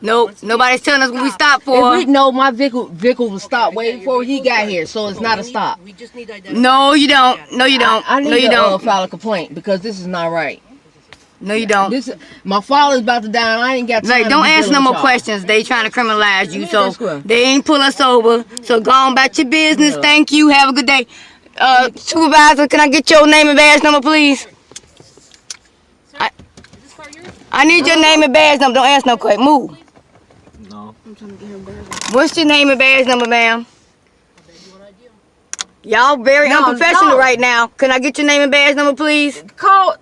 Nope. Nobody's telling us what we stopped for. If we know my vehicle was stopped way before he got here, so it's not a stop. We just need identification. No, you don't. No, you don't. I need no, you don't. file a complaint because this is not right. No, you don't. My father's about to die and I ain't got time Like, don't answer no more questions. They trying to criminalize you, so they ain't pull us over. So go on about your business. Yeah. Thank you. Have a good day. Supervisor, can I get your name and badge number, please? I need your name and badge number. Don't ask no question. Move. No. What's your name and badge number, ma'am? Y'all very unprofessional right now. Can I get your name and badge number, please? Call.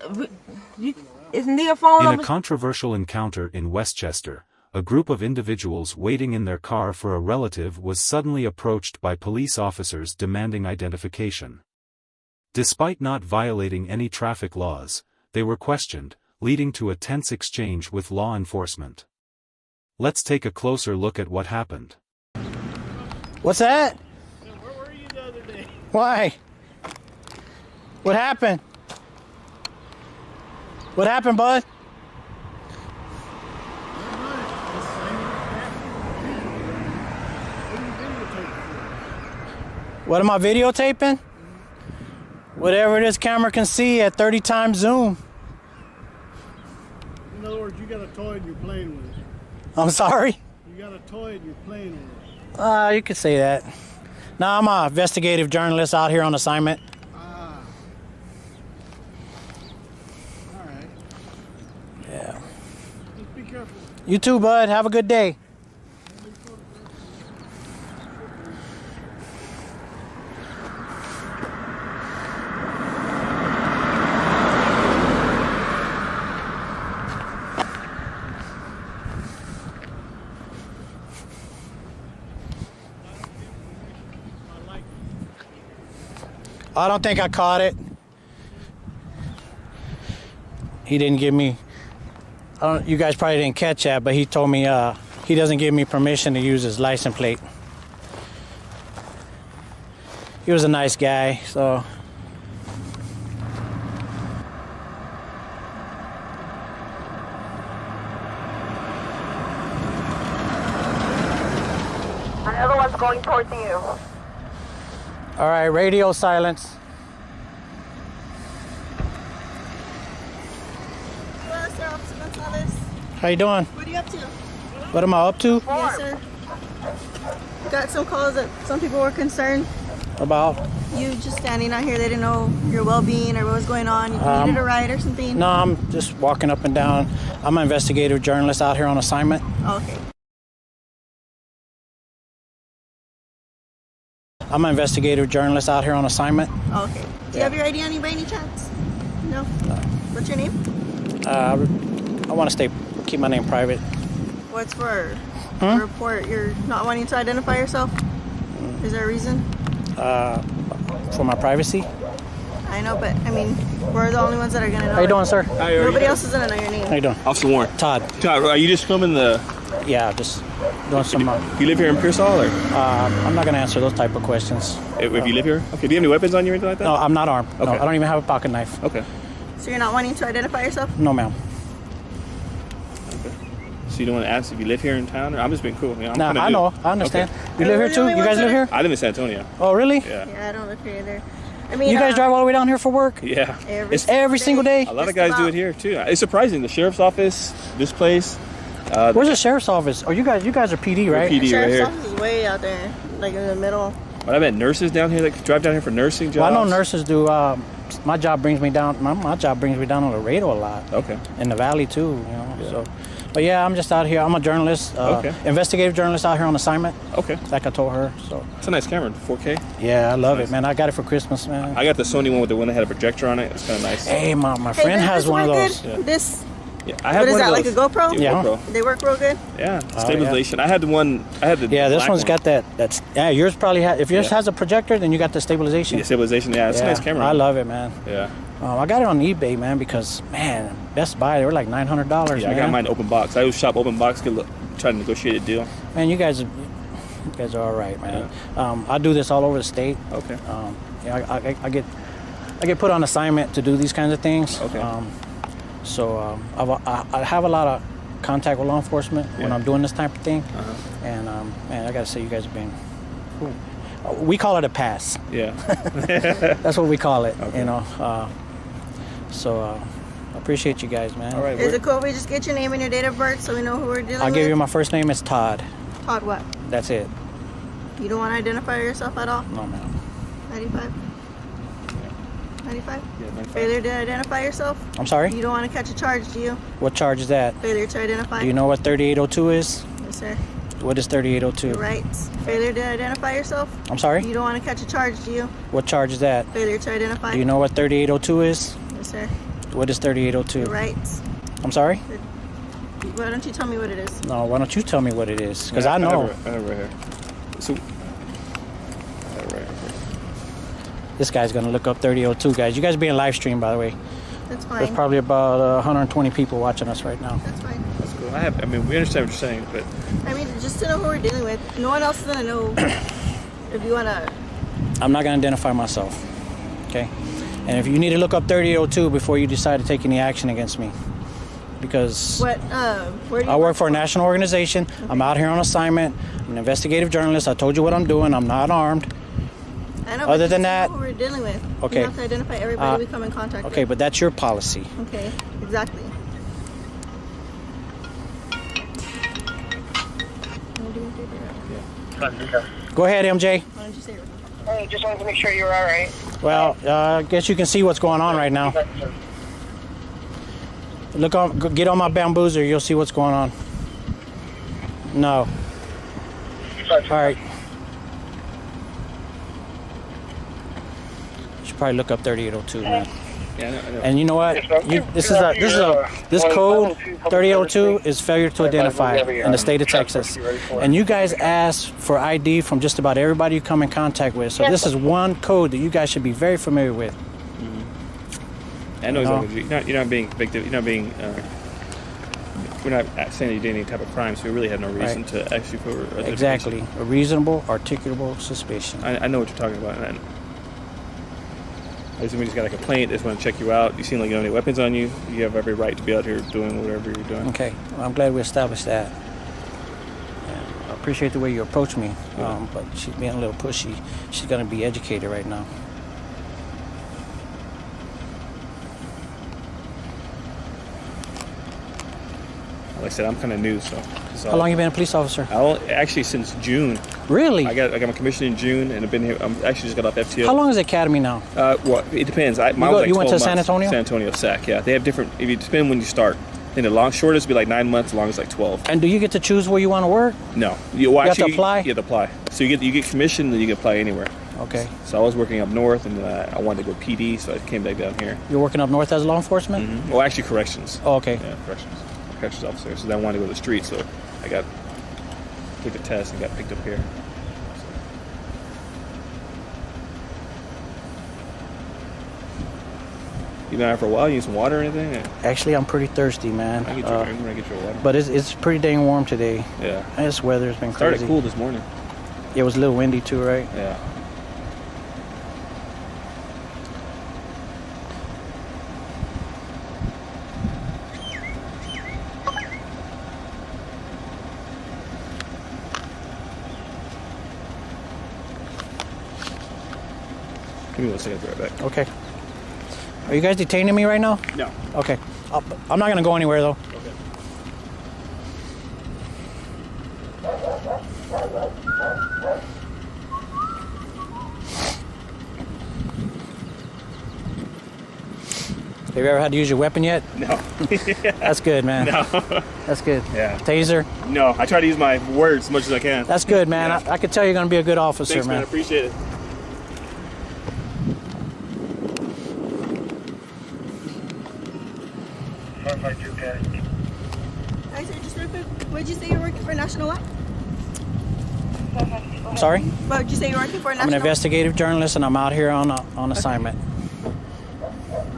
Isn't there a phone number? In a controversial encounter in Westchester, a group of individuals waiting in their car for a relative was suddenly approached by police officers demanding identification. Despite not violating any traffic laws, they were questioned, leading to a tense exchange with law enforcement. Let's take a closer look at what happened. What's that? Where were you the other day? Why? What happened? What happened, bud? What am I videotaping? Whatever this camera can see at 30 times zoom. In other words, you got a toy and you're playing with it. I'm sorry? You got a toy and you're playing with it. You could say that. No, I'm an investigative journalist out here on assignment. All right. Yeah. Just be careful. You too, bud. Have a good day. I don't think I caught it. He didn't give me, you guys probably didn't catch that, but he told me he doesn't give me permission to use his license plate. He was a nice guy, so. Another one's going towards you. All right, radio silence. Hello, sir. Officer Gonzalez. How you doing? What are you up to? What am I up to? Yes, sir. Got some calls that some people were concerned. About? You just standing out here. They didn't know your well-being or what was going on. You needed a ride or something. No, I'm just walking up and down. I'm an investigative journalist out here on assignment. Oh, okay. I'm an investigative journalist out here on assignment. Oh, okay. Do you have your ID on you by any chance? No? What's your name? I want to keep my name private. What's for? A report. You're not wanting to identify yourself? Is there a reason? For my privacy. I know, but I mean, we're the only ones that are gonna know. How you doing, sir? Hi, Nobody else is gonna know your name. How you doing? Officer Warren. Todd. Todd, are you just filming the... Yeah, just doing some. You live here in Pearsall, or? I'm not gonna answer those type of questions. If you live here? Okay, do you have any weapons on you or anything like that? No, I'm not armed. Okay. No, I don't even have a pocket knife. Okay. So you're not wanting to identify yourself? No, ma'am. Okay. So you don't want to ask if you live here in town? Or I'm just being cool. You know, Nah, I know. I understand. Okay. You live here too? You guys live here? I live in San Antonio. Oh, really? Yeah. Yeah, I don't live here either. I mean, You guys drive all the way down here for work? Yeah. Every single day? A lot of guys do it here too. It's surprising. The sheriff's office, this place. Where's the sheriff's office? Oh, you guys are PD, right? PD. Sheriff's right here. office is way out there, like in the middle. But I bet nurses down here that drive down here for nursing jobs. Well, I know nurses do. My job brings me down. My job brings me down on Laredo a lot. Okay. In the valley too, you know. Yeah. So, but yeah, I'm just out here. I'm a journalist, investigative journalist out here on assignment. Okay. Like I told her. So. It's a nice camera, 4K. Yeah, I love it, man. I got it for Christmas, man. I got the Sony one with the one that had a projector on it. It's kind of nice. Hey, my friend has one of those. Yeah. This. Yeah, I have what is one that, of like a those. GoPro? Yeah. GoPro. They work real good? Yeah, stabilization. I had the one, this black one's one. got that. Yeah, yours probably if yours has a projector, then you got the stabilization. Yeah, stabilization, yeah, it's a nice camera. I love it, man. Yeah. I got it on eBay, man, because, man, Best Buy, they were like $900, Yeah, man. I got mine open box. I always shop open box, try to negotiate a deal. Man, you guys are all right, man. Yeah. I do this all over the state. Okay. I get put on assignment to do these kinds of things. Okay. So I have a lot of contact with law enforcement when Yeah. I'm doing this type of thing. And man, I gotta say, you guys have been. We call it a pass. Yeah. That's what we call it. Okay. You know. I appreciate you guys, man. All right. Is it cool if we just get your name and your date of birth so we know who we're dealing with? I'll give you my first name is Todd. Todd what? That's it. You don't want to identify yourself at all? No, man. 95? 95? Yeah, 95. Failure to identify yourself? I'm sorry? You don't want to catch a charge, do you? What charge is that? Failure to identify? Do you know what 3802 is? Yes, sir. What is 3802? Your rights. Failure to identify yourself? I'm sorry? You don't want to catch a charge, do you? What charge is that? Failure to identify? Do you know what 3802 is? Yes, sir. What is 3802? Your rights. I'm sorry? Why don't you tell me what it is? No, why don't you tell me what it is? Because I know. I have it right here. So. I have it right here. This guy's going to look up 3002, guys. You guys are being live streamed, by the way. That's fine. There's probably about 120 people watching us right now. That's fine. That's cool. I mean, we understand what you're saying, but I mean, just to know who we're dealing with. No one else is going to know if you want to... I'm not going to identify myself, okay? And if you need to look up 3002 before you decide to take any action against me, because What, where do you I work for a national organization. Okay. I'm out here on assignment. I'm an investigative journalist. I told you what I'm doing. I'm not armed. I know, Other but than just that- know who we're dealing with. Okay. You have to identify everybody we come in contact Okay, with. but that's your policy. Okay, exactly. Go ahead, MJ. Why don't you say it? Hey, just wanted to make sure you were all right. Well, I guess you can see what's going on right now. Get on my bamboozer. You'll see what's going on. No. All right. You should probably look up 3802, man. yeah, I know. And you know what? This code 3002 is failure to identify in the state of Texas. And you guys ask for ID from just about everybody you come in contact with. So this is one code that you guys should be very familiar with. I know exactly. You're not being victim. You're not being. We're not saying that you did any type of crime, so we really had no reason to ask you for a Exactly. A reasonable, articulable suspicion. I know what you're talking about. And somebody just got a complaint. They just want to check you out. You seem like you don't have any weapons on you. You have every right to be out here doing whatever you're doing. Okay. Well, I'm glad we established that. And I appreciate the way you approach me, but she's being a little pushy. She's going to be educated right now. Like I said, I'm kind of new, so. How long you been a police officer? Actually, since June. Really? I got my commission in June, and I've been here. I'm actually just got off FTO. How long is the academy now? Well, it depends. Mine was like you went 12 to San months. Antonio? San Antonio, SAC. Yeah, they have different. If you depend when you start. I think the shortest would be like 9 months. The longest like 12. And do you get to choose where you want to work? No, You have to apply? You have to apply. So you get commission, then you can apply anywhere. Okay. So I was working up north, and I wanted to go PD, so I came back down here. You're working up north as law enforcement? Mm-hmm. Well, actually, corrections. Oh, okay. Yeah, corrections officer. So then I wanted to go to the street, so I took the test and got picked up here. You been out for a while? You need some water or anything? Actually, I'm pretty thirsty, man. I'm gonna get you a water. But it's pretty dang warm today. Yeah. This weather's been It started crazy. cool this morning. It was a little windy too, right? Yeah. Give me 1 second, I'll be right back. Okay. Are you guys detaining me right now? No. Okay. I'm not going to go anywhere, though. Okay. Have you ever had to use your weapon yet? No. That's good, man. No. That's good. Yeah. Taser? No. I try to use my words as much as I can. That's good, man. Yeah. I could tell you're going to be a good officer, Thanks, man. I man. appreciate it. Hi, sir, just real quick. What did you say you're working for National what? I'm sorry? What did you say you're working for I'm National? an investigative journalist, and I'm out here on assignment.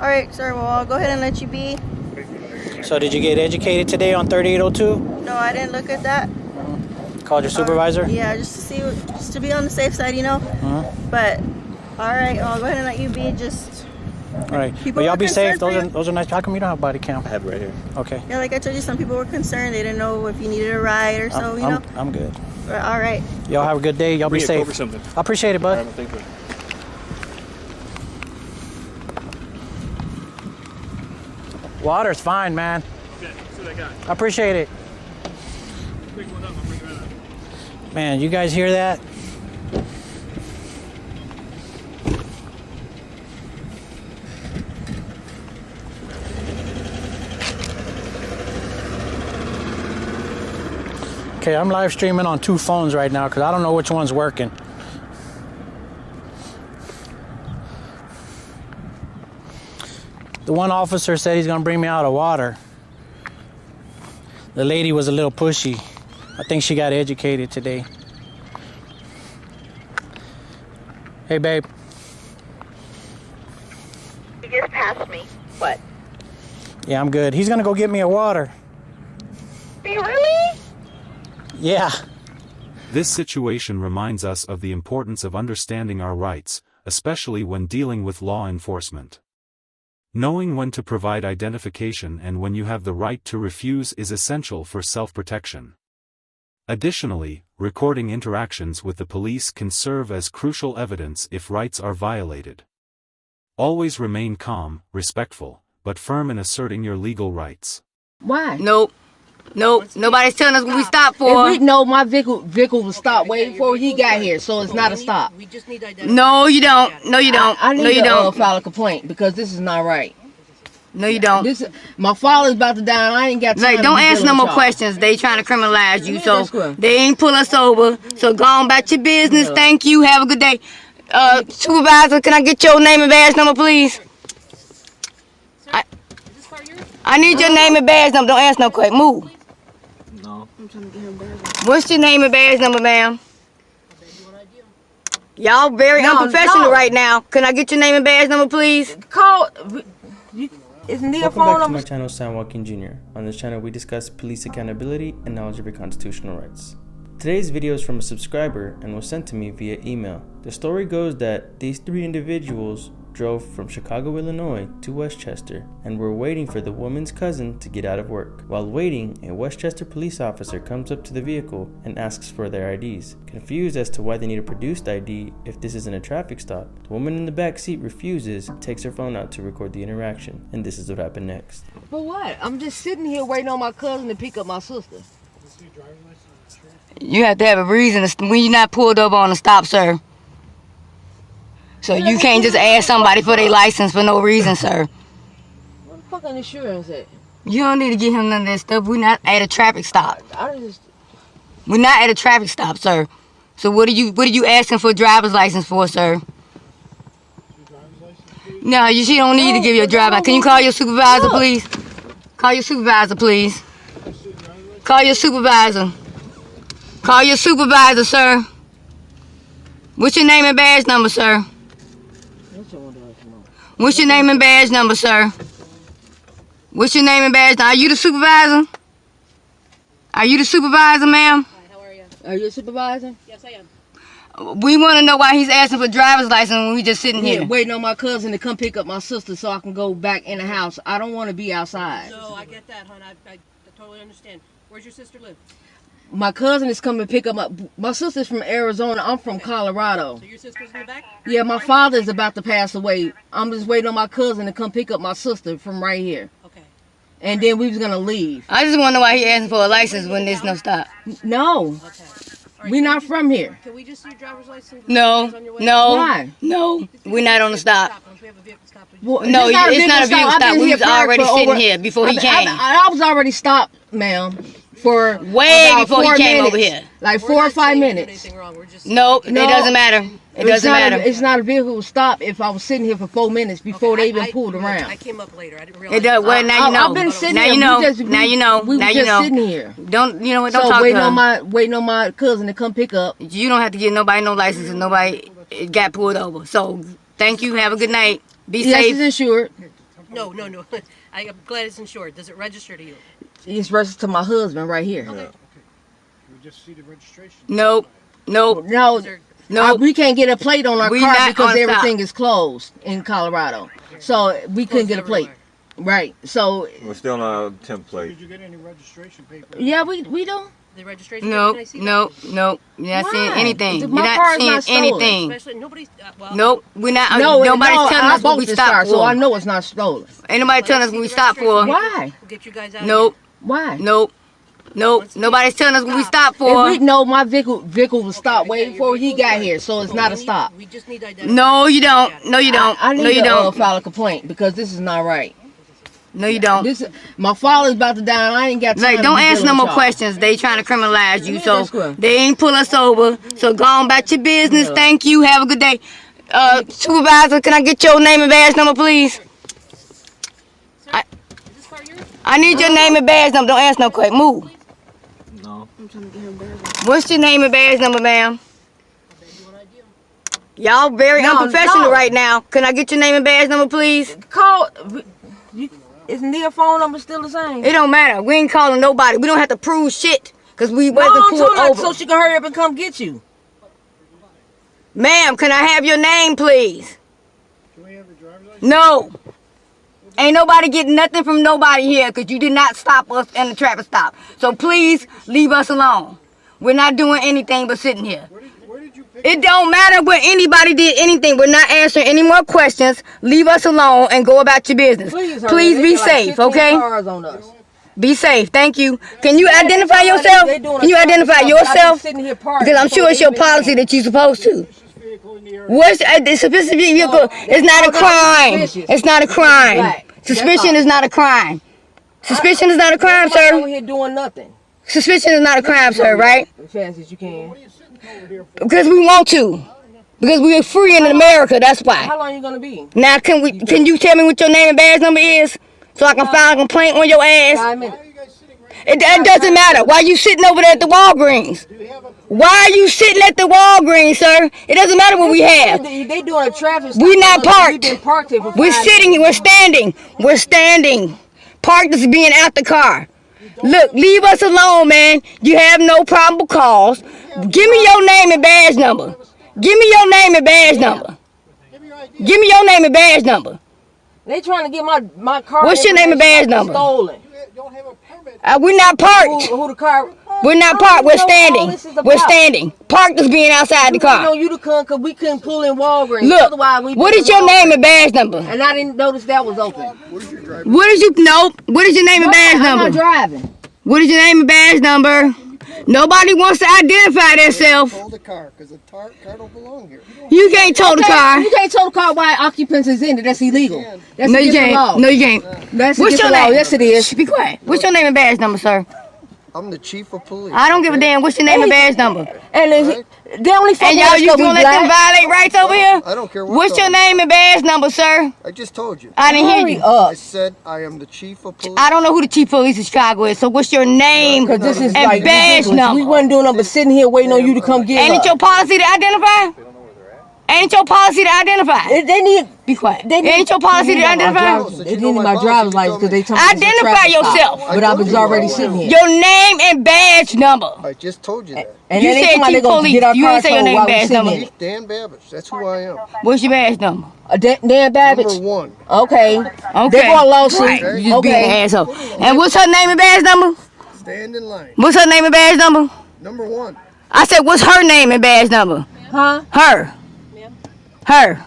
All right, sir. Well, I'll go ahead and let you be. So did you get educated today on 3802? No, I didn't look at that. Called your supervisor? Yeah, just to see, just to be on the safe side, you know. Uh-huh. But all right, I'll go ahead and let you be. Just All right. People But y'all were be safe. concerned for Those are nice. How come you don't have a body cam? I have it right here. Okay. Yeah, like I told you, some people were concerned. They didn't know if you needed a ride or so, you know. I'm good. All right. Y'all have a good day. Y'all be Bring a safe. Coke or something. I appreciate it, All bud. right, thank you. Water's fine, man. Okay, see what I got. I appreciate it. Pick one up, I'll bring it right up. Man, you guys hear that? Okay, I'm live streaming on 2 phones right now because I don't know which one's working. The one officer said he's gonna bring me out of water. The lady was a little pushy. I think she got educated today. Hey, babe. You just passed me. What? Yeah, I'm good. He's gonna go get me a water. Really? Yeah. This situation reminds us of the importance of understanding our rights, especially when dealing with law enforcement. Knowing when to provide identification and when you have the right to refuse is essential for self-protection. Additionally, recording interactions with the police can serve as crucial evidence if rights are violated. Always remain calm, respectful, but firm in asserting your legal rights. Why? Nope. Nobody's telling us what we stopped for. If we know my vehicle was stopped way before he got here, so it's not a stop. We just need to identify. No, you don't. No, you don't. I need no, you to don't. file a complaint because this is not right. No, you don't. My father's about to die and I ain't got time. Like, don't answer no more questions. They trying to criminalize you, so they ain't pull us over. So go on back to your business. Thank you. Have a good day. Supervisor, can I get your name and badge number, please? I need your name and badge number. Don't answer no question. Move. No. What's your name and badge number, ma'am? Y'all very unprofessional right now. Can I get your name and badge number, please? Call. Isn't there a Welcome phone back to number? my channel, San Joaquin Jr. On this channel, we discuss police accountability and knowledge of your constitutional rights. Today's video is from a subscriber and was sent to me via email. The story goes that these 3 individuals drove from Chicago, Illinois to Westchester and were waiting for the woman's cousin to get out of work. While waiting, a Westchester police officer comes up to the vehicle and asks for their IDs. Confused as to why they need a produced ID if this isn't a traffic stop, the woman in the back seat refuses, takes her phone out to record the interaction, and this is what happened next. For what? I'm just sitting here waiting on my cousin to pick up my sister. You have to have a reason when you're not pulled over on a stop, sir. So you can't just ask somebody for their license for no reason, sir. What the fucking insurance at? You don't need to get him none of that stuff. We're not at a traffic stop. We're not at a traffic stop, sir. So what are you asking for a driver's license for, sir? No, she don't need to give you a driver's license. Can you call your supervisor, please? Call your supervisor, please. Call your supervisor. Call your supervisor, sir. What's your name and badge number, sir? What's your name and badge number, sir? What's your name and badge number? Are you the supervisor? Are you the supervisor, ma'am? Hi, how are you? Are you a supervisor? Yes, I am. We want to know why he's asking for driver's license when we just sitting here. Waiting on my cousin to come pick up my sister so I can go back in the house. I don't want to be outside. No, I get that, hon. I totally understand. Where's your sister live? My cousin is coming to pick up my sister's from Arizona. I'm from Colorado. So your sister's in the back? Yeah, my father's about to pass away. I'm just waiting on my cousin to come pick up my sister from right here. Okay. And then we was going to leave. I just want to know why he asking for a license when there's no stop. No. Okay. Right, We're not from here. Can we just see your driver's license? No, Why? no, we're not on the stop. We have a vehicle stop. Well, No, it's not a vehicle I've stop. been We here was already for sitting over- here before he came. I was already stopped, ma'am, for Way about before he 4 came over minutes. here. Like We're 4 or not 5 saying you did minutes. anything wrong. We're just No, it doesn't matter. It doesn't matter. It's not a vehicle stop if I was sitting here for 4 minutes before they even pulled around. I came up later. I didn't realize. It does. Well, now you know. I've been sitting now here. you know. We just, now you know. We now was you just know. sitting here. Don't you know what? Don't So talk waiting to on him. waiting on my cousin to come pick up. You don't have to give nobody no license and nobody got pulled over. So thank you. Have a good night. Be Yes, safe. it's insured. No. I'm glad it's insured. Does it register to you? It's registered to my husband right here. Okay. Nope. No, No, we can't get a plate on our We car not because on stop. everything is closed in Colorado. So we couldn't get a plate. Right. So We're still not a template. Did you get any registration paper? yeah, we do. The registration. no, Can I see no, no. You're not Why? seeing anything. You're My not car is seeing not stolen. anything. Especially nobody's. Well, Nope, we're not. No, nobody's no, telling I us what bought we this stopped car, for. so I know it's not stolen. Ain't nobody telling us what we stopped for. Why? We'll get you guys out. Nope, Why? nope, nope. Nobody's telling us what we stopped If for. we know my vehicle was stopped way before he got here, so it's not a stop. We just need to identify. No, you don't. No, you don't. I need No, you to don't. file a complaint because this is not right. No, you don't. My father's about to die, and I ain't got time. Like, don't to be answer no dealing more with y'all. questions. They trying to criminalize you, Let me so ask one. they ain't pull us over. So go on back to your business. Yeah. Thank you. Have a good day. Supervisor, can I get your name and badge number, please? I need your name and badge number. Don't answer no question. Move. No. What's your name and badge number, ma'am? Y'all very unprofessional right now. Can I get your name and badge number, please? Call. Isn't their phone number still the same? It don't matter. We ain't calling nobody. We don't have to prove shit because we No, wasn't I'm pulled talking about over. so she can hurry up and come get you. Ma'am, can I have your name, please? Can we have your driver's license? No. Ain't nobody getting nothing from nobody here because you did not stop us in the traffic stop. So please leave us alone. We're not doing anything but sitting here. Where did you pick It don't matter when anybody did anything. We're not answering any more questions. Leave us alone and go about your business. Please be safe, okay? Cars on us. Be safe. Thank you. Can you identify yourself? Can you identify yourself? Because I'm sure it's your policy that you're supposed to. What's the suspicious vehicle? It's not a crime. It's not a crime. Suspicion is not a crime. Suspicion is not a crime, Nobody over sir. here doing nothing. Suspicion is not a crime, sir, right? As fast as you can. Because we want to. Because we're free in America, that's why. How long you gonna be? Now, can you tell me what your name and badge number is? So I can file a complaint on your ass? 5 minutes. It doesn't matter. Why you sitting over there at the Walgreens? Why are you sitting at the Walgreens, sir? It doesn't matter what we have. They doing a traffic stop. We not parked. We've been parked here for We're 5 sitting here. We're standing. We're standing. Parked is being out the car. Look, leave us alone, man. You have no probable cause. Give me your name and badge number. Give me your name and badge number. Give me your name and badge number. They trying to get my car. What's your name and badge number? Stolen. We're not parked. Who the car? We're not parked. We're standing. We're standing. Parked is being outside the We know car. you to come because we couldn't pull in Walgreens. Look, Otherwise, we what is your name and badge number? And I didn't notice that was open. What is you? Nope. What is your name and badge I'm not number? driving. What is your name and badge number? Nobody wants to identify themselves. Tow the car because the car don't belong here. You can't tow the car. You can't tow the car while occupants is in it. That's illegal. That's No, you against the law. can't. No, you can't. That's What's against your the law. name? Yes, it is. Be quiet. What's your name and badge number, sir? I'm the chief of police. I don't give a damn. What's your name and badge number? And they only fuck And with y'all, us you 'cause we gonna let them black. violate rights over here? I don't care what. What's your name and badge number, sir? I just told you. I didn't hear Hurry you. up. I said I am the chief of police. I don't know who the chief of police of Chicago is. So what's your name Because this is and like badge ridiculous. number? We wasn't doing nothing but sitting here waiting on you to come get Ain't us. it your policy to identify? Ain't it your policy to identify? They need. Be quiet. They need, Ain't your policy to identify? They need my driver's license because they told me it's a Identify traffic stop. yourself. But I was already sitting here. Your name and badge number. I just told you that. And You then they said come out, they chief gonna police. get our You car ain't say your towed name while we badge sitting number. here. Chief Dan Babbage. That's who I am. What's your badge number? Dan Babbage. Number 1. Okay. Okay. They going lawsuit. Right. You just being an Okay. asshole. And what's her name and badge number? Stand in line. What's her name and badge number? Number 1. I said, what's her name and badge number? Huh? Her. Her.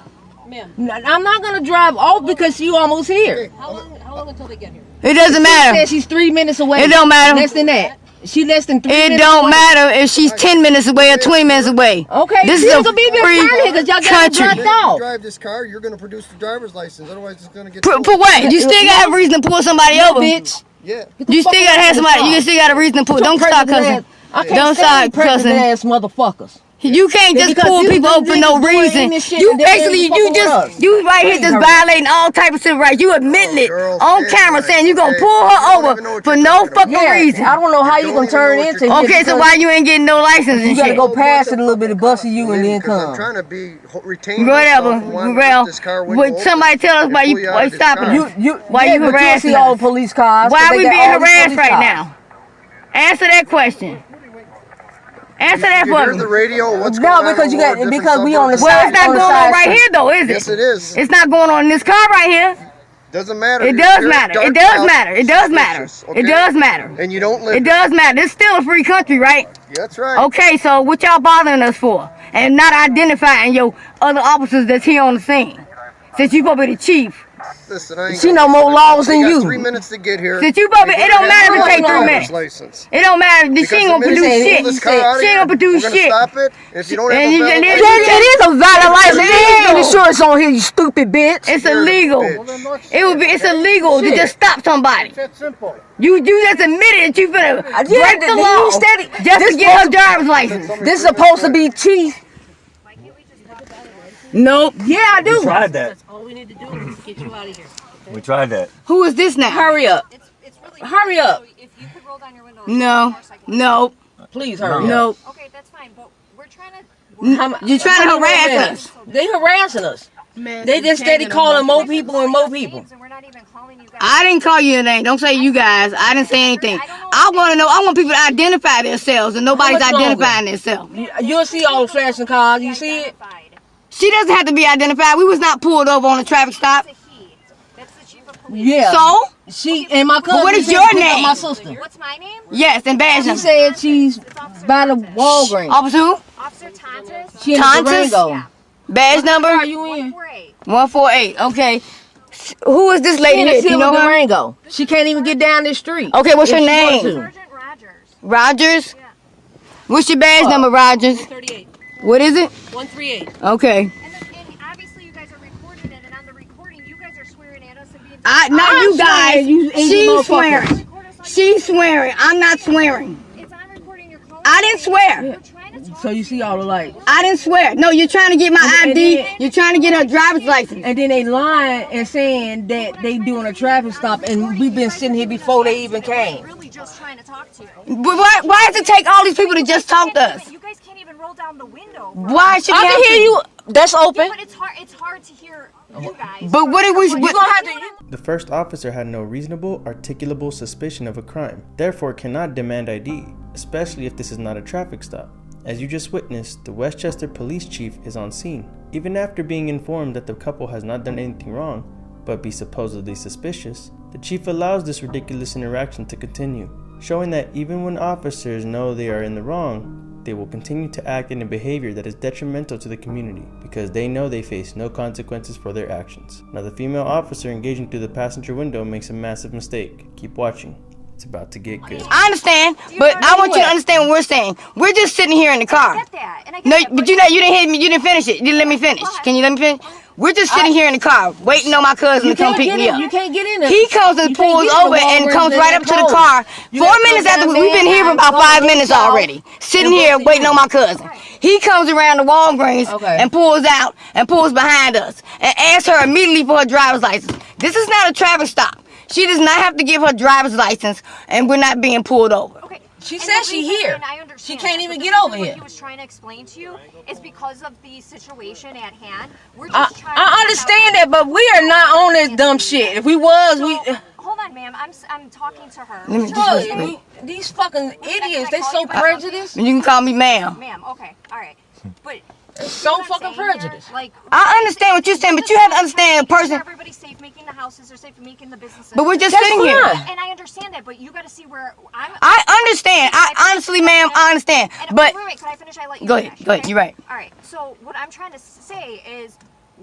I'm not gonna drive off because you almost here. How long until they get here? It doesn't She matter. said she's 3 minutes away. It don't matter. Less than that. She less than 3 It minutes don't away. matter if she's 10 minutes away or 20 minutes away. Okay, This she is a ain't gonna be free here because y'all got country. dropped If you off. drive this car, you're going to produce the driver's license. Otherwise, it's going to get. For what? You still gotta have a reason to pull somebody over. Bitch. Yeah. You still gotta have somebody. You still got a reason to pull. Don't start cussing. I can't Don't stand start president cussing. ass motherfuckers. You can't just Because pull you people over for no niggas doing reason. this shit You and then basically, fucking you with just, us. you right here just Hurry up. violating all type of civil rights. You admitting it girl, on stand camera right. saying you gonna Hey, pull you her don't over even know what for you're no talking fucking Yeah, reason. I don't know how you don't gonna even turn know what into you're here Okay, so because why you ain't getting no license you and gotta shit? go past it a little bit to bust you and then Because I'm come. trying to be retained. Whatever, Well, this car would somebody tell us why you why stopping us? Why yeah, you but you harassing see all us? the police cars. Why so are they we got being all these harassed police right cars. now? Answer that question. Answer that You for hear me. the radio? What's No, going on? because you on got different because we on the subjects? Well, it's not on the going on side right street. here though, is it? Yes, it is. It's not going on in this car right here. Doesn't matter. It You're does here, matter. dark It does out, matter. It does matter. suspicious, It okay? does matter. And you don't live It does matter. It's still a free country, right? here. That's right. Okay, so what y'all bothering us for? And not identifying your other officers that's here on the scene. Since you probably the chief. Listen, I ain't She gonna know more listen. laws They than got you. 3 minutes to get here. Since you probably, They it don't gotta matter if have it take a 3 driver's minutes. license. It don't matter. She Because ain't the gonna minute produce you shit. pull this car out of She ain't here, gonna produce we're gonna shit. stop it. If you don't have And a you- valid and license, It is a valid license. It ain't illegal. insurance on here, you stupid bitch. It's You're the illegal. bitch. It's illegal to Shit. just stop somebody. That's simple. You just admitted that you finna break the you law steady- just to this get her supposed- driver's license. This is supposed to be chief. Nope. Yeah, I do. Tried that. That's all we need to do is get you out of here. We tried that. Who is this now? Hurry up. Hurry up. If you could roll down your window. No. Nope. Please hurry up. Nope. Okay, that's fine, but we're trying to. You're trying to harass us. They harassing us. They just steady calling more people and more people. And we're not even calling you guys. I didn't call you a name. Don't say you guys. I didn't say anything. I want to know. I want people to identify themselves, and nobody's How much longer? identifying themselves. You'll see all the flashing cars. You see it? She doesn't have to be identified. We was not pulled over on a traffic stop. That's the chief of police. Yeah. So? She and my cousin. what is said your pick up name? My sister. What's my name? Yes, and badge She number. said she's by the Walgreens. Officer who? Officer Tontis. She in Tontis? the Durango. Yeah. Badge number? Are you in? 4-8. 148. Okay. Who is this lady She in here? the Do you know her? Durango. She can't even get down this street. Okay, what's if her she want name? to. Sergeant Rogers. Rogers? What's your badge number, Rogers? 138. What is it? 138. Okay. And obviously you guys are recording it, and on the recording you guys are swearing at us and being. Not you guys. swearing, you idiot She's motherfucker. swearing. She's swearing. I'm not swearing. It's on recording your call. I didn't swear. We're trying to talk. So you see all the lights. I didn't swear. No, you're trying to get my And ID. then- You're trying to get her driver's license. And then they lying and saying that they doing a traffic stop, and we've been sitting here before they even came. Really just trying to talk to you. But why does it take all these people to just talk to us? You guys can't even roll down the window. Why should I we can have hear to? you. That's open. But it's hard to hear you guys. But what did we? You gonna have to. The first officer had no reasonable, articulable suspicion of a crime, therefore cannot demand ID, especially if this is not a traffic stop. As you just witnessed, the Westchester police chief is on scene. Even after being informed that the couple has not done anything wrong, but be supposedly suspicious, the chief allows this ridiculous interaction to continue, showing that even when officers know they are in the wrong, they will continue to act in a behavior that is detrimental to the community because they know they face no consequences for their actions. Now the female officer engaging through the passenger window makes a massive mistake. Keep watching. It's about to get good. I understand, but I want you to understand what we're saying. We're just sitting here in the car. Get that. And I get No, that, but you didn't hit me. You didn't finish it. You didn't let me finish. Can you let me finish? We're just sitting here in the car, waiting on my cousin to come pick me up. You can't get in there. He comes and You can't pulls get in the over and Walgreens comes in right that up to the cold. car. You 4 gotta minutes come after down we've been there here for and about go 5 to minutes the south already, sitting and here go waiting to on my cousin. He comes around the Walgreens Okay. and pulls out and pulls behind us and asks her immediately for her driver's license. This is not a traffic stop. She does not have to give her driver's license, and we're not being pulled over. Okay. She And said the she reason- here. and I understand She can't that, even but get the over reason here. What he was trying to explain to you is because of the situation at hand. We're I, just trying to I understand that, but we are not on this dumb shit. If we was, we. Hold on, ma'am. I'm talking to her. Let me just Look, whisper. these fucking idiots, they call so you ma'am? prejudiced. You can call me ma'am. Ma'am, okay, all right. But So what I'm fucking saying here, prejudiced. Like, I understand what you're saying, but you have to understand a person. everybody's safe, making the houses are safe, making the businesses. But we're just That's sitting here. fine. And I understand that, but you got to see where I'm. I understand. I honestly, ma'am, I understand. And, But wait, can I finish? I let you go finish, ahead. Go ahead. okay? You're right. All right. So what I'm trying to say is,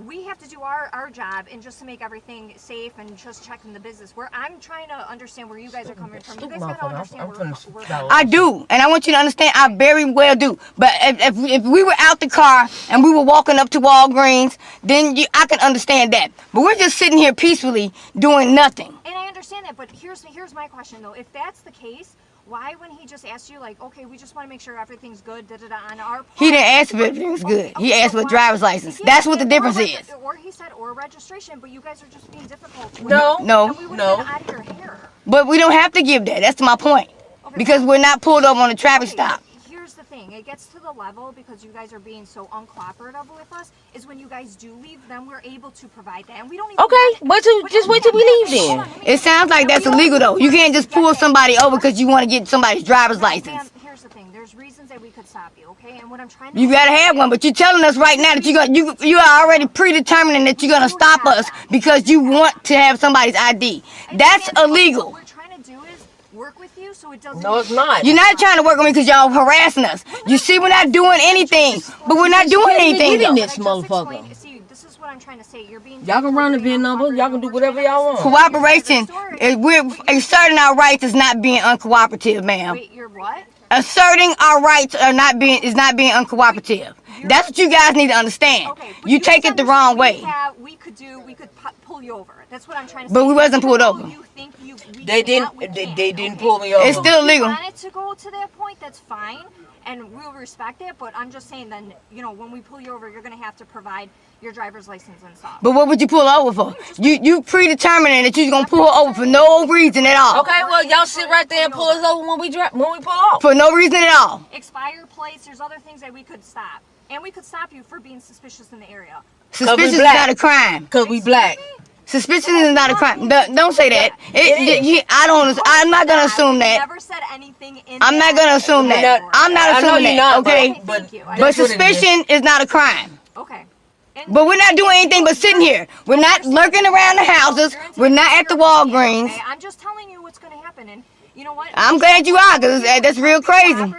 we have to do our job and just to make everything safe and just checking the business. Where I'm trying to understand where you guys are coming from. You guys got to understand where we're I do, and I want you to understand. I very well do. But if we were out the car and we were walking up to Walgreens, then I can understand that. But we're just sitting here peacefully doing nothing. And I understand that, but here's my question though. If that's the case, why when he just asked you like, okay, we just want to make sure everything's good, on our part. He didn't ask if everything's good. He asked for a driver's license. That's what the difference is. Or he said or registration, but you guys are just being difficult. No. And we would've been out of your hair. But we don't have to give that. That's my point. Because we're not pulled over on a traffic stop. Here's the thing. thing. It gets to the level because you guys are being so uncooperative with us. Is when you guys do leave, then we're able to provide that, and we don't even. Okay, just wait till we leave then. It sounds like that's illegal though. You can't just pull somebody over because you want to get somebody's driver's license. Here's the thing. There's reasons that we could stop you, okay? And what I'm trying to You gotta have one, but you're telling us right now that you are already predetermining that you're gonna stop us because you want to have somebody's ID. That's illegal. What we're trying to do is work with you so it doesn't. No, it's not. You're not trying to work with me because y'all harassing us. You see, we're not doing anything, but we're not doing anything though. This motherfucker. See, this is what I'm trying to say. You're being. Y'all can run the VIN number. Y'all can do whatever y'all want. Cooperation, we're asserting our rights is not being uncooperative, ma'am. Wait, you're what? Asserting our rights is not being uncooperative. That's what you guys need to understand. Okay, you take it the wrong way. We could pull you over. That's what I'm trying to say. But we wasn't pulled over. They didn't pull me over. It's still illegal. If you wanted to go to that point, that's fine, and we'll respect it. But I'm just saying, then when we pull you over, you're gonna have to provide your driver's license and stuff. But what would you pull over for? You predetermining that you're gonna pull over for no reason at all. Okay, well y'all sit right there and pull us over when we pull off. For no reason at all. Expired plates. There's other things that we could stop, and we could stop you for being suspicious in the area. Suspicious is not a crime. Cause we black. Suspicion is not a crime. Don't say that. I'm not gonna assume that. Never said anything in I'm not gonna assume that. I'm not assuming that. Okay. But suspicion is not a crime. Okay. But we're not doing anything but sitting here. We're not lurking around the houses. We're not at the Walgreens. Okay, I'm just telling you what's going to happen. And you know what? I'm glad you are, because that's real crazy.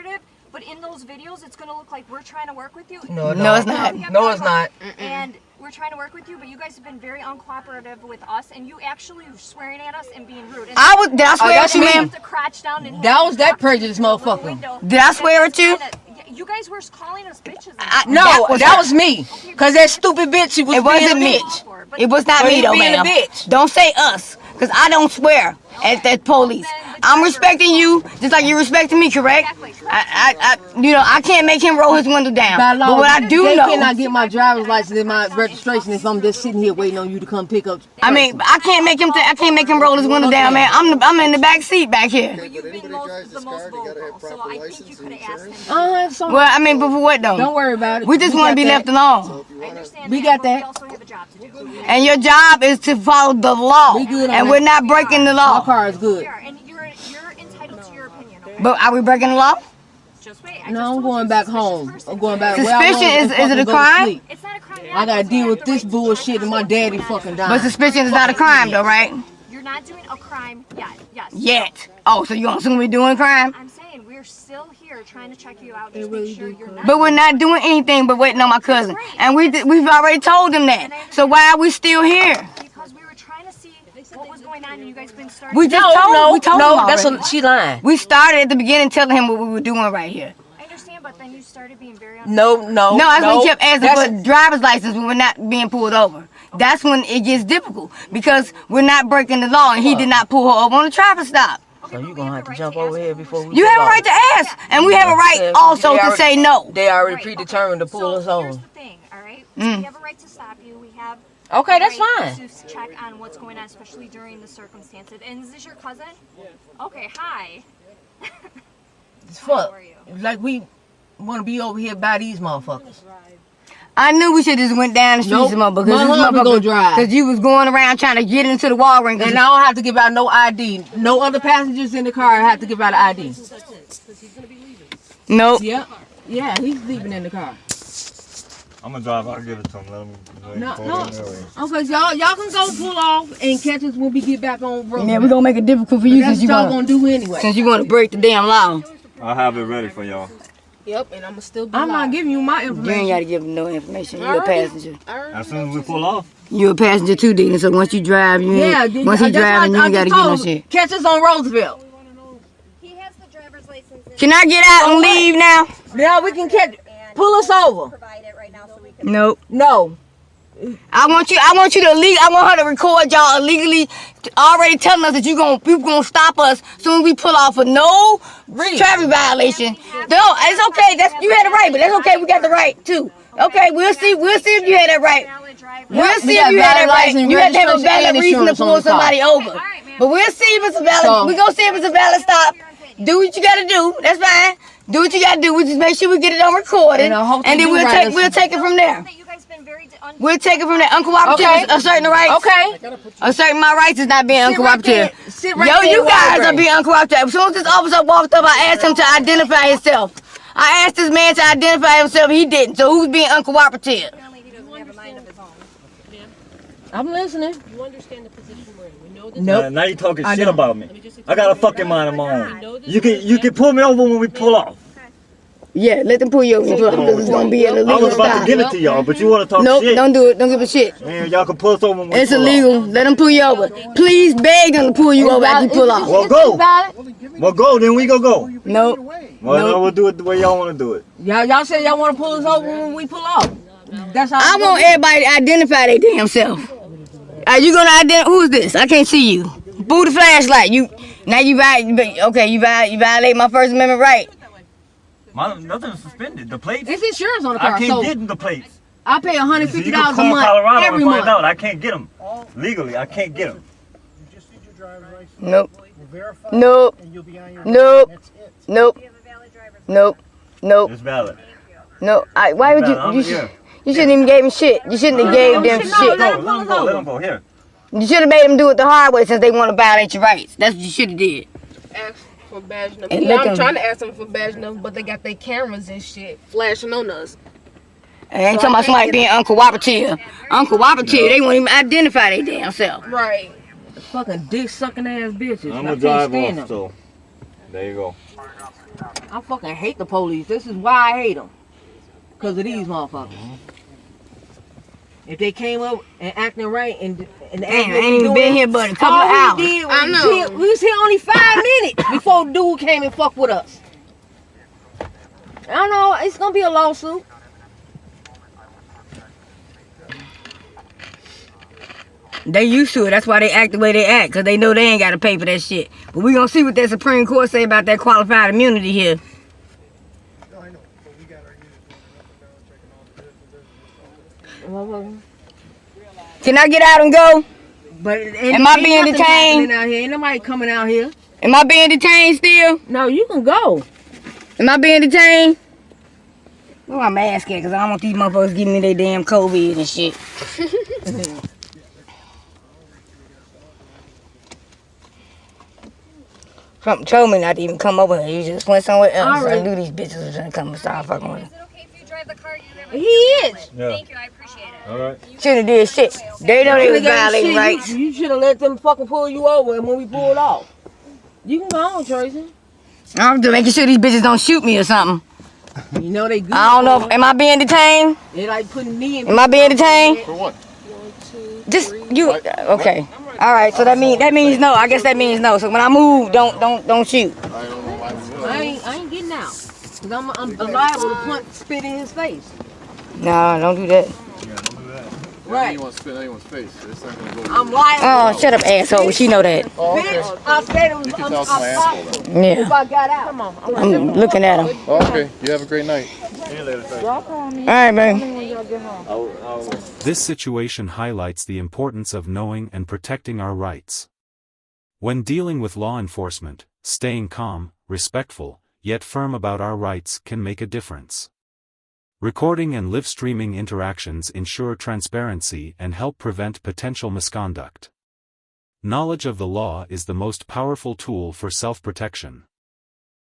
But in those videos, it's going to look like we're trying to work with you. No, it's not. No, it's not. And we're trying to work with you, but you guys have been very uncooperative with us, and you actually swearing at us and being rude. And did I swear at you, ma'am? That was that prejudice, motherfucker. Did I swear at you? You guys were calling us bitches. No, that was me. Cause that stupid bitch, she was It wasn't me. It was not me though, ma'am. Don't say us, cause I don't swear at that police. I'm respecting you just like you're respecting me, correct? I can't make him roll his window down. But what I do know, they cannot get my driver's license and my registration if I'm just sitting here waiting on you to come pick up. I mean, I can't make him roll his window down, man. I'm in the back seat back here. But you've been the most vocal, so I think you could have asked him. Well, I mean, but for what though? Don't worry about it. We just want to be left alone. I understand. We got that. We also have a job to do. And your job is to follow the law. And we're not breaking the law. My car is good. And you're entitled to your opinion. Okay? But are we breaking the law? Just wait. No, I'm going back home. I'm going back. Suspicion is it a crime? It's not a crime. I gotta deal with this bullshit and my daddy fucking died. But suspicion is not a crime though, right? You're not doing a crime yet. Yes. Yet. Oh, so you gonna assume we're doing crime? I'm saying we're still here trying to check you out. Just make sure you're not. But we're not doing anything but waiting on my cousin. And we've already told him that. So why are we still here? Because we were trying to see what was going on and you guys been starting. We just told him already. She lying. We started at the beginning telling him what we were doing right here. I understand, but then you started being very No, that's when he kept asking for a driver's license when we're not being pulled over. That's when it gets difficult because we're not breaking the law and he did not pull her over on the traffic stop. So you're gonna have to jump over here before we. You have a right to ask, and we have a right also to say no. They already predetermined to pull us over. Here's the thing, all right? We have a right to stop you. We have. Okay, that's fine. To check on what's going on, especially during the circumstances. And is this your cousin? Okay, hi. It's fuck. Like we want to be over here by these motherfuckers. I knew we should just went down the streets, motherfucker. My husband gonna drive. Because you was going around trying to get into the Walgreens. And I don't have to give out no ID. No other passengers in the car have to give out an ID. Nope. Yep. Yeah, he's leaving in the car. I'm gonna drive. I'll give it to him. Let him. No. Okay, so y'all can go pull off and catch us when we get back on road. Yeah, we're gonna make it difficult for you since you're gonna do anyway. Since you want to break the damn law. I'll have it ready for y'all. Yep, and I'm still. I'm not giving you my information. You ain't gotta give them no information. You're a passenger. As soon as we pull off. You're a passenger too, Dina. So once you drive, you ain't. Once he driving, you ain't gotta get no shit. Catch us on Roosevelt. He has the driver's license. Can I get out and leave now? Now we can catch. Pull us over. Provide it right now so we can. Nope. No. I want you to I want her to record y'all illegally already telling us that you gonna stop us soon as we pull off for no traffic violation. No, it's okay. You had the right, but that's okay. We got the right too. Okay, we'll see if you had that right. We'll see if you had that right. You have to have a valid reason to pull somebody over. But we'll see if it's a valid. We're gonna see if it's a valid stop. Do what you gotta do. That's fine. Do what you gotta do. We just make sure we get it on recording, and then we'll take it from there. We'll take it from there. Uncooperative is asserting the rights. Okay. Asserting my rights is not being uncooperative. Sit right there. You guys are being uncooperative. As soon as this officer walked up, I asked him to identify himself. I asked this man to identify himself. He didn't. So who's being uncooperative? Apparently he doesn't have a mind of his own. I'm listening. You understand the position we're in. We know this. Nope. Now you talking shit about me. I got a fucking mind of my own. You can pull me over when we pull off. Yeah, let them pull you over because it's gonna be an illegal I was about stop. to give it to y'all, but you want to talk Nope, shit. don't do it. Don't give a shit. Man, y'all can pull us over when we It's pull illegal. Let them pull you over. Please beg them to pull you over after you pull off. Well, go. Well, go. Then we go. Nope. Well, no, we'll do it the way y'all want to do it. Y'all said y'all want to pull us over when we pull off. That's how I want everybody to identify their damn self. Are you gonna identify? Who is this? I can't see you. Boo the flashlight. You violate my First Amendment right. Nothing's suspended. The plates. It's insurance on the car. I can't get the plates. I pay $150 You can a call month Colorado every and find month. out. I can't get them legally. I can't get them. Nope. Nope. Nope. Nope. Nope. Nope. It's valid. No. Why would you? You shouldn't even gave him shit. You shouldn't have gave them shit. Let them go. Here. You should have made them do it the hard way since they want to violate your rights. That's what you should have did. Ask for badge number. And Yeah, let I'm them- trying to ask them for badge number, but they got their cameras and shit flashing on us. I ain't talking about somebody being uncooperative. Uncooperative, they won't even identify their damn self. Right. The fucking dick sucking ass bitches. I'm I gonna can't drive stand off. them. So there you go. I fucking hate the police. This is why I hate them. Because of these motherfuckers. If they came up and acting right and Damn, I ain't even been here but a couple of all hours. we did was we was here only 5 minutes before dude came and fucked with us. I don't know. It's gonna be a lawsuit. They used to it. That's why they act the way they act, because they know they ain't got to pay for that shit. But we going to see what that Supreme Court say about that qualified immunity here. Can I get out and go? But am I being detained? Out here. Ain't nobody coming out here. Am I being detained still? No, you can go. Am I being detained? Well, I'm asking because I don't want these motherfuckers giving me their damn COVID and shit. Trump told me not to even come over here. You just went somewhere else. I knew these bitches was gonna come and start fucking with him. He is. Yeah. Thank you, I appreciate it. All right. Shouldn't have did shit. They know they was violating rights. You should have let them fucking pull you over, and when we pulled off, you can go on, Tracy. I'm just making sure these bitches don't shoot me or something. You know they good. I don't know. Am I being detained? They like putting me in. Am I being detained? For what? Just you. Okay. All right. So that means no. I guess that means no. So when I move, don't shoot. I ain't getting out. Cause I'm liable to punch, spit in his face. No, don't do that. Yeah, don't do that. Right. You want to spit in anyone's face. It's not going to go. I'm liable. Oh, shut up, asshole. She know that. Oh, okay. Bitch, I said it was You can tell it's my asshole, though. Yeah. If I got out. Come on. I'm looking at him. Oh, okay. You have a great night. All right, man. This situation highlights the importance of knowing and protecting our rights. When dealing with law enforcement, staying calm, respectful, yet firm about our rights can make a difference. Recording and live streaming interactions ensure transparency and help prevent potential misconduct. Knowledge of the law is the most powerful tool for self-protection.